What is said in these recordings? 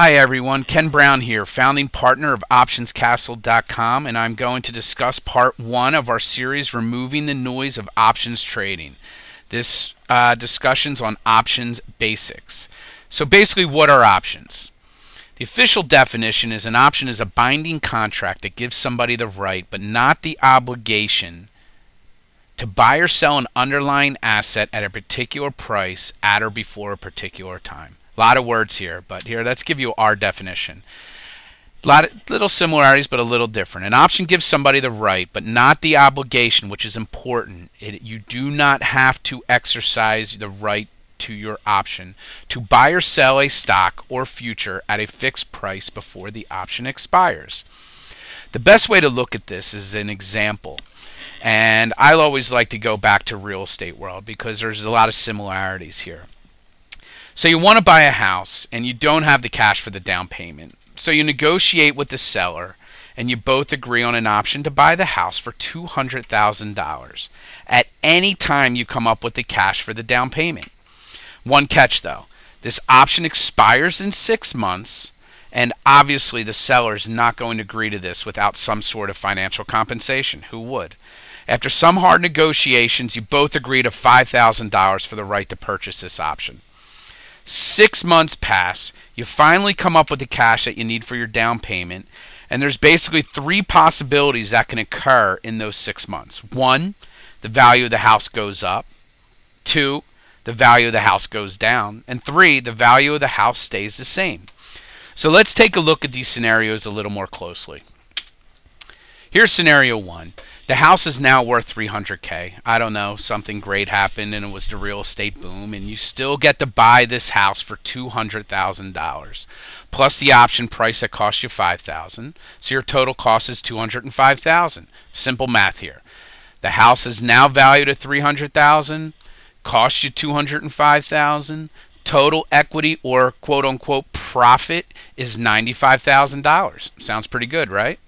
Hi everyone, Ken Brown here, founding partner of OptionsCastle.com, and I'm going to discuss part 1 of our series, Removing the Noise of Options Trading. This discussion's on options basics. So basically, what are options? The official definition is an option is a binding contract that gives somebody the right, but not the obligation, to buy or sell an underlying asset at a particular price at or before a particular time. A lot of words here, but here let's give you our definition. A lot of little similarities, but a little different. An option gives somebody the right, but not the obligation, which is important. You do not have to exercise the right to your option to buy or sell a stock or future at a fixed price before the option expires. The best way to look at this is an example. And I always like to go back to real estate world because there's a lot of similarities here. So you want to buy a house and you don't have the cash for the down payment. So you negotiate with the seller and you both agree on an option to buy the house for $200,000 at any time you come up with the cash for the down payment. One catch though, this option expires in 6 months, and obviously the seller is not going to agree to this without some sort of financial compensation. Who would? After some hard negotiations, you both agree to $5,000 for the right to purchase this option. 6 months pass, you finally come up with the cash that you need for your down payment, and there's basically 3 possibilities that can occur in those 6 months. 1, the value of the house goes up. 2, the value of the house goes down. And 3, the value of the house stays the same. So let's take a look at these scenarios a little more closely. Here's scenario 1. The house is now worth $300K. I don't know, something great happened and it was the real estate boom, and you still get to buy this house for $200,000 plus the option price that cost you $5,000. So your total cost is $205,000. Simple math here. The house is now valued at $300,000, cost you $205,000. Total equity or quote unquote profit is $95,000. Sounds pretty good, right?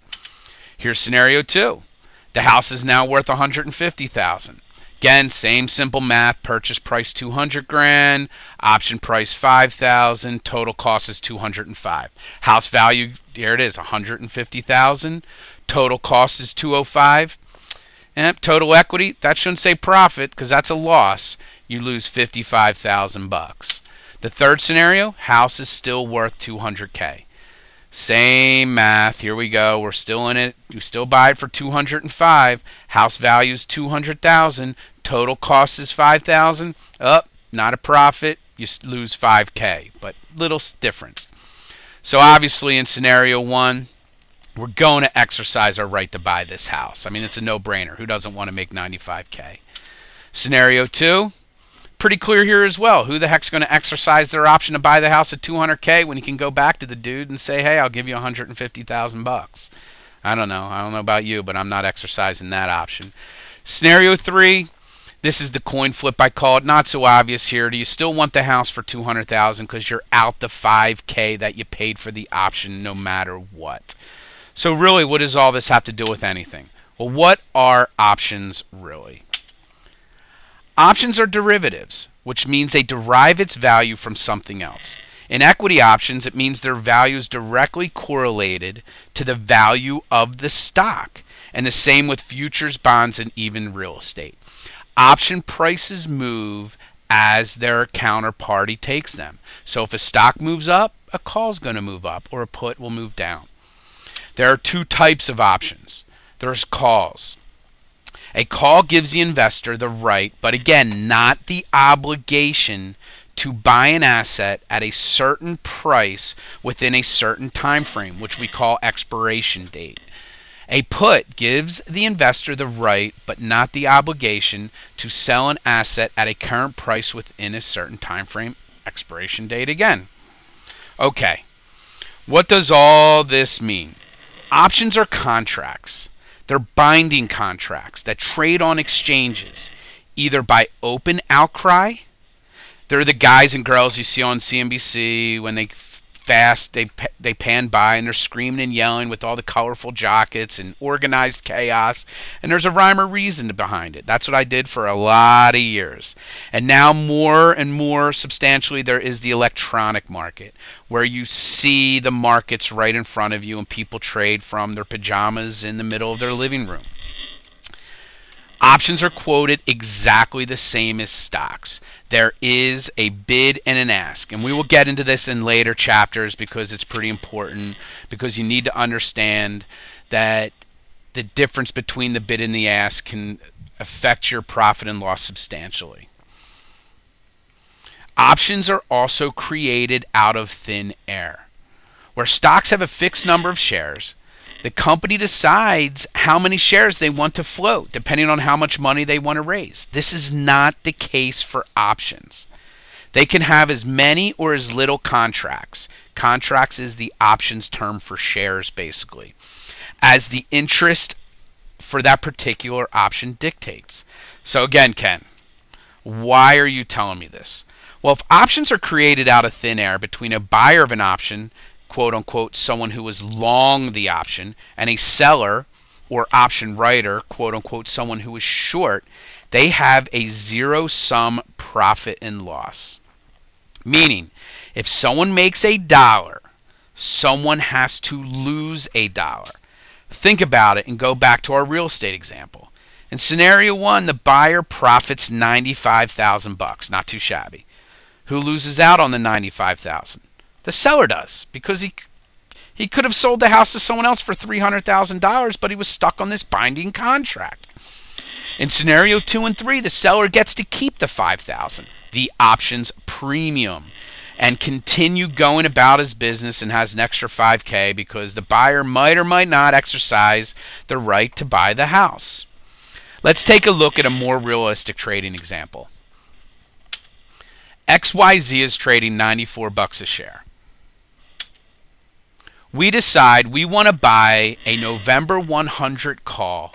Here's scenario 2. The house is now worth $150,000. Again, same simple math. Purchase price $200,000, option price $5,000, total cost is $205,000. House value, here it is, $150,000. Total cost is $205,000. And total equity, that shouldn't say profit because that's a loss. You lose $55,000. The third scenario, house is still worth $200K. Same math. Here we go. We're still in it. You still buy it for $205,000. House value is $200,000. Total cost is $5,000. Not a profit. You lose $5K, but little difference. So obviously in scenario 1, we're going to exercise our right to buy this house. I mean, it's a no-brainer. Who doesn't want to make $95K? Scenario 2, pretty clear here as well. Who the heck's going to exercise their option to buy the house at $200K when you can go back to the dude and say, hey, I'll give you $150,000? I don't know. I don't know about you, but I'm not exercising that option. Scenario 3, this is the coin flip I call it. Not so obvious here. Do you still want the house for $200,000 because you're out the $5K that you paid for the option no matter what? So really, what does all this have to do with anything? Well, what are options really? Options are derivatives, which means they derive its value from something else. In equity options, it means their value is directly correlated to the value of the stock, and the same with futures, bonds, and even real estate. Option prices move as their counterparty takes them. So if a stock moves up, a call is going to move up, or a put will move down. There are 2 types of options. There's calls. A call gives the investor the right, but again, not the obligation, to buy an asset at a certain price within a certain time frame, which we call expiration date. A put gives the investor the right, but not the obligation, to sell an asset at a current price within a certain time frame, expiration date again. Okay, what does all this mean? Options are contracts. They're binding contracts that trade on exchanges, either by open outcry. They're the guys and girls you see on CNBC when they fast. They pan by and they're screaming and yelling with all the colorful jackets and organized chaos. And there's a rhyme or reason behind it. That's what I did for a lot of years. And now more and more substantially there is the electronic market, where you see the markets right in front of you and people trade from their pajamas in the middle of their living room. Options are quoted exactly the same as stocks. There is a bid and an ask. And we will get into this in later chapters because it's pretty important, because you need to understand that the difference between the bid and the ask can affect your profit and loss substantially. Options are also created out of thin air. Where stocks have a fixed number of shares, the company decides how many shares they want to float, depending on how much money they want to raise. This is not the case for options. They can have as many or as little contracts. Contracts is the options term for shares, basically, as the interest for that particular option dictates. So again, Ken, why are you telling me this? Well, if options are created out of thin air between a buyer of an option, quote unquote, someone who is long the option, and a seller or option writer, quote unquote, someone who is short, they have a zero-sum profit and loss. Meaning, if someone makes $1, someone has to lose $1. Think about it and go back to our real estate example. In scenario 1, the buyer profits $95,000, not too shabby. Who loses out on the $95,000? The seller does, because he could have sold the house to someone else for $300,000, but he was stuck on this binding contract. In scenario 2 and 3, the seller gets to keep the $5,000, the options premium, and continue going about his business and has an extra $5,000 because the buyer might or might not exercise the right to buy the house. Let's take a look at a more realistic trading example. XYZ is trading $94 a share. We decide we want to buy a November 100 call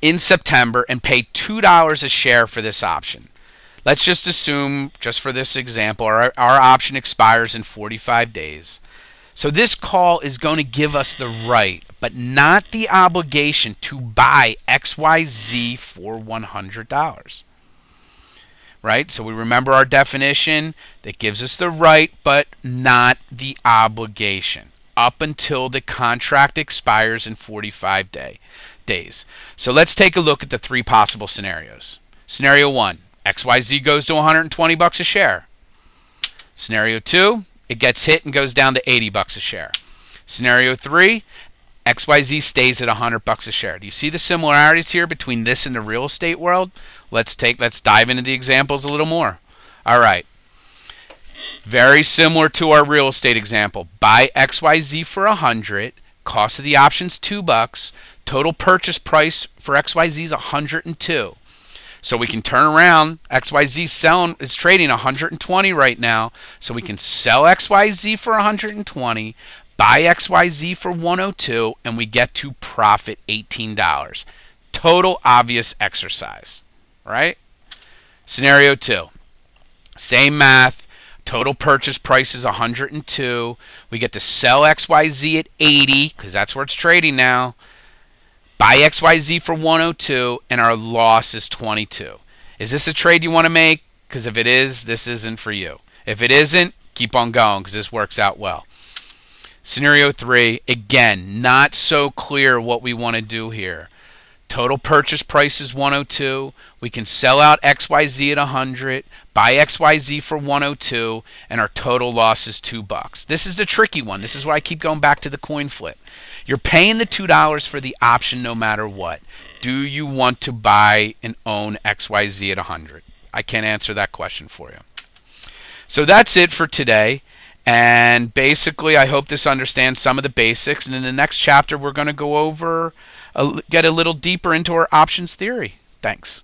in September and pay $2 a share for this option. Let's just assume, just for this example, our option expires in 45 days. So this call is going to give us the right, but not the obligation, to buy XYZ for $100. Right? So we remember our definition that gives us the right, but not the obligation, up until the contract expires in 45 days. So let's take a look at the 3 possible scenarios. Scenario 1, XYZ goes to $120 a share. Scenario 2, it gets hit and goes down to $80 a share. Scenario 3, XYZ stays at $100 a share. Do you see the similarities here between this and the real estate world? Let's dive into the examples a little more. All right. Very similar to our real estate example. Buy XYZ for $100. Cost of the option's $2. Total purchase price for XYZ is $102. So we can turn around. XYZ is trading $120 right now. So we can sell XYZ for $120. Buy XYZ for $102, and we get to profit $18. Total obvious exercise, right? Scenario 2, same math. Total purchase price is $102. We get to sell XYZ at $80 because that's where it's trading now. Buy XYZ for $102, and our loss is $22. Is this a trade you want to make? Because if it is, this isn't for you. If it isn't, keep on going because this works out well. Scenario 3, again, not so clear what we want to do here. Total purchase price is $102. We can sell out XYZ at $100, buy XYZ for $102, and our total loss is $2. This is the tricky one. This is why I keep going back to the coin flip. You're paying the $2 for the option no matter what. Do you want to buy and own XYZ at $100? I can't answer that question for you. So that's it for today. And basically, I hope this understands some of the basics. And in the next chapter, we're going to go over, get a little deeper into our options theory. Thanks.